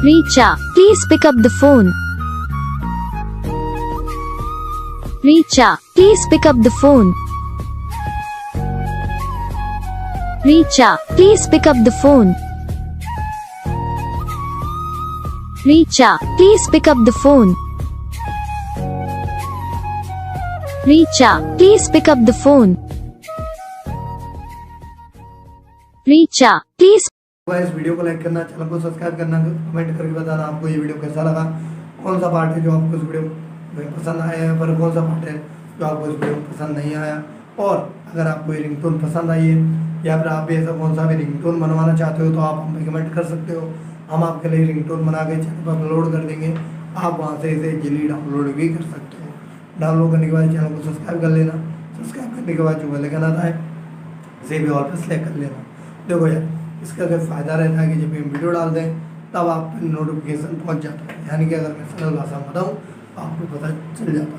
Richa, please pick up the phone. Richa, please pick up the phone. Richa, please pick up the phone. Richa, please pick up the phone. Richa, please pick up the phone. Richa, please. इस video को like करना, channel को subscribe करना, comment करके बताना आपको ये video कैसा लगा, कौन सा पार्ट है जो आपको इस वीडियो में पसंद आया है, पर कौन सा पार्ट है जो आपको इस वीडियो में पसंद नहीं आया। और अगर आपको ये रिंगटोन पसंद आई है या फिर आप भी ऐसा कौन सा भी रिंगटोन बनवाना चाहते हो तो आप हमें कमेंट कर सकते हो। हम आपके लिए रिंगटोन बना के चैनल पर अपलोड कर देंगे, आप वहाँ से इसे इजीली डाउनलोड भी कर सकते हो। डाउनलोड करने के बाद चैनल को सब्सक्राइब कर लेना, सब्सक्राइब करने के बाद जो बेल आइकन आता है इसे भी ऑल पर सेलेक्ट कर लेना। देखो यार, इसका अगर फ़ायदा रहता है कि जब हम वीडियो डाल दें तब आप नोटिफिकेशन पहुंच जाता है, यानी कि अगर मैं सरल भाषा में बताऊँ तो आपको पता चल जाता है।